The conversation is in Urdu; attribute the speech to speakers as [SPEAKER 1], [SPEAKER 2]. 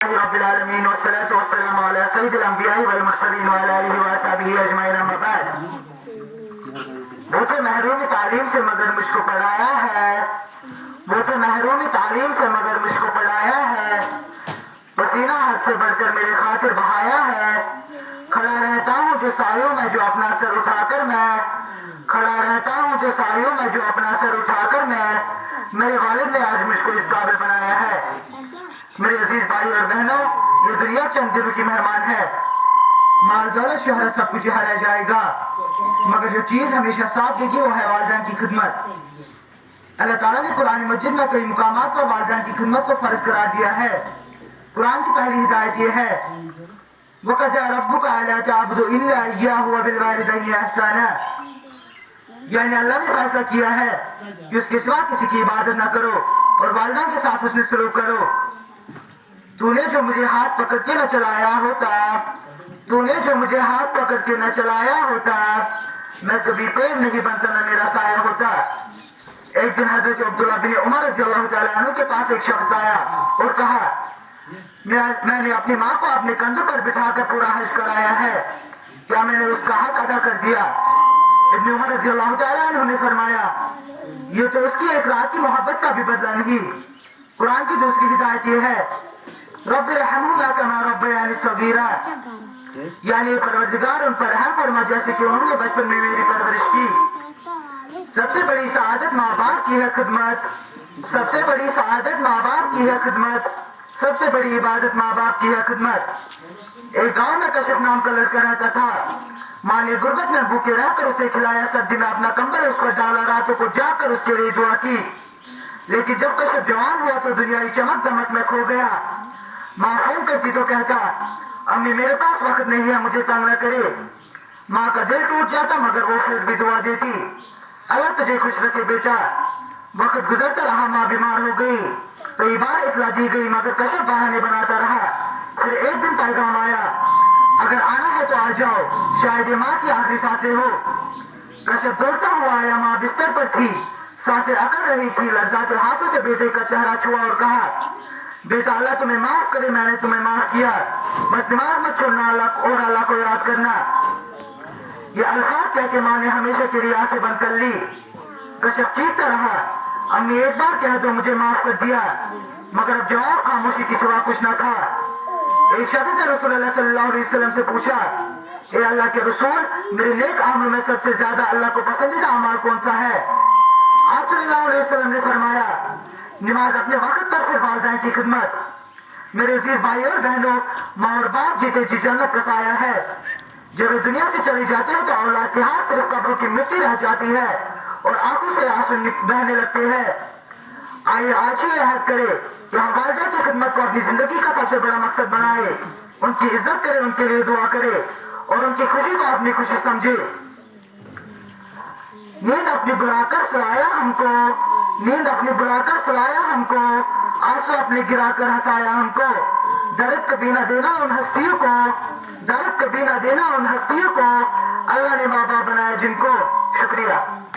[SPEAKER 1] رب العالمین والصلاة والسلام علی سید الانبیاء والمرسلین وعلی آلہ وصحبہ اجمعین اما بعد۔ وہ تو محروم تعلیم سے مگر مجھ کو پڑھایا ہے، وہ تو محروم تعلیم سے مگر مجھ کو پڑھایا ہے، پسینہ حد سے بڑھ کر میرے خاطر بہایا ہے، کھڑا رہتا ہوں جو سایوں میں جو اپنا سر اٹھا کر میں، کھڑا رہتا ہوں جو سایوں میں جو اپنا سر اٹھا کر میں، میرے والد نے آج مجھ کو اس قابل بنایا ہے۔ میرے عزیز بھائی اور بہنوں، یہ دنیا چند دنوں کی مہمان ہے، مال دولت شہرت سب کچھ یہاں رہ جائے گا، مگر جو چیز ہمیشہ ساتھ دے گی وہ ہے والدین کی خدمت۔ اللہ تعالیٰ نے قرآن مجید میں کئی مقامات پر والدین کی خدمت کو فرض قرار دیا ہے۔ قرآن کی پہلی ہدایت یہ ہے وَقَضَىٰ رَبُّكَ أَلَّا تَعْبُدُوا إِلَّا إِيَّاهُ وَبِالْوَالِدَيْنِ إِحْسَانًا، یعنی اللہ نے فیصلہ کیا ہے کہ اس کے سوا کسی کی عبادت نہ کرو اور والدین کے ساتھ حسن سلوک کرو۔ تو نے جو مجھے ہاتھ پکڑ کے نہ چلایا ہوتا، تو نے جو مجھے ہاتھ پکڑ کے نہ چلایا ہوتا، میں کبھی پیڑ نہیں بنتا نہ میرا سایہ ہوتا۔ ایک دن حضرت عبداللہ بن عمر رضی اللہ تعالیٰ عنہ کے پاس ایک شخص آیا اور کہا میں نے اپنی ماں کو اپنے کندھوں پر بٹھا کر پورا حج کرایا ہے، کیا میں نے اس کا حق ادا کر دیا؟ ابن عمر رضی اللہ تعالیٰ عنہ نے فرمایا یہ تو اس کی ایک رات کی محبت کا بھی بدلہ نہیں۔ قرآن کی دوسری ہدایت یہ ہے رب ارحمہما کما ربیانی صغیرا، یعنی پروردگار ان پر رحم فرما جیسے کہ انہوں نے بچپن میں میری پرورش کی۔ سب سے بڑی سعادت ماں باپ کی ہے خدمت، سب سے بڑی سعادت ماں باپ کی ہے خدمت، سب سے بڑی عبادت ماں باپ کی ہے خدمت۔ ایک گاؤں میں کشف نام کا لڑکا رہتا تھا، ماں نے غربت میں بھوکے رہ کر اسے کھلایا، سردی میں اپنا کمبل اس پر ڈالا، راتوں کو جا کر اس کے لیے دعا کی، لیکن جب کشف جوان ہوا تو دنیائی چمک دمک میں کھو گیا۔ ماں فون کرتی تو کہتا امی میرے پاس وقت نہیں ہے، مجھے تنگ نہ کرے۔ ماں کا دل ٹوٹ جاتا مگر وہ پھر بھی دعا دیتی اللہ تجھے خوش رکھے بیٹا۔ وقت گزرتا رہا، ماں بیمار ہو گئی، کئی بار اطلاع دی گئی مگر کشف بہانے بناتا رہا۔ پھر ایک دن پیغام آیا اگر آنا ہے تو آ جاؤ، شاید یہ ماں کی آخری سانسیں ہو۔ کشف دوڑتا ہوا آیا، ماں بستر پر تھی، سانسیں اکڑ رہی تھی، لرزاتے ہاتھوں سے بیٹے کا چہرہ چھوا اور کہا بیٹا اللہ تمہیں معاف کرے، میں نے تمہیں معاف کیا، بس نماز مت چھوڑنا اور اللہ کو یاد کرنا۔ یہ الفاظ کہہ کے ماں نے ہمیشہ کے لیے آنکھیں بند کر لی۔ کشف چیختا رہا امی ایک بار کہہ دو مجھے معاف کر دیا، مگر اب جواب خاموشی کی سوا کچھ نہ تھا۔ ایک شخص نے رسول اللہ صلی اللہ علیہ وسلم سے پوچھا اے اللہ کے رسول، میرے نیک اعمال میں سب سے زیادہ اللہ کو پسندیدہ اعمال کون سا ہے؟ آپ صلی اللہ علیہ وسلم نے فرمایا نماز اپنے وقت پر، پھر والدین کی خدمت۔ میرے عزیز بھائی اور بہنوں، ماں اور باپ جیتے جی جنت کا سایہ ہے۔ جب وہ دنیا سے چلے جاتے ہیں تو اولاد کے ہاتھ صرف قبروں کی مٹی رہ جاتی ہے اور آنکھوں سے آنسو بہنے لگتے ہیں۔ آئیے آج ہی عہد کرے کہ ہم والدین کی خدمت کو اپنی زندگی کا سب سے بڑا مقصد بنائے، ان کی عزت کرے، ان کے لیے دعا کرے اور ان کی خوشی کو اپنی خوشی سمجھے۔ نیند اپنی بلا کر سلایا ہم کو، نیند اپنی بلا کر سلایا ہم کو، آنسو اپنے گرا کر ہنسایا ہم کو، درد کبھی نہ دینا ان ہستیوں کو، درد کبھی نہ دینا ان ہستیوں کو، اللہ نے ماں باپ بنایا جن کو۔ شکریہ۔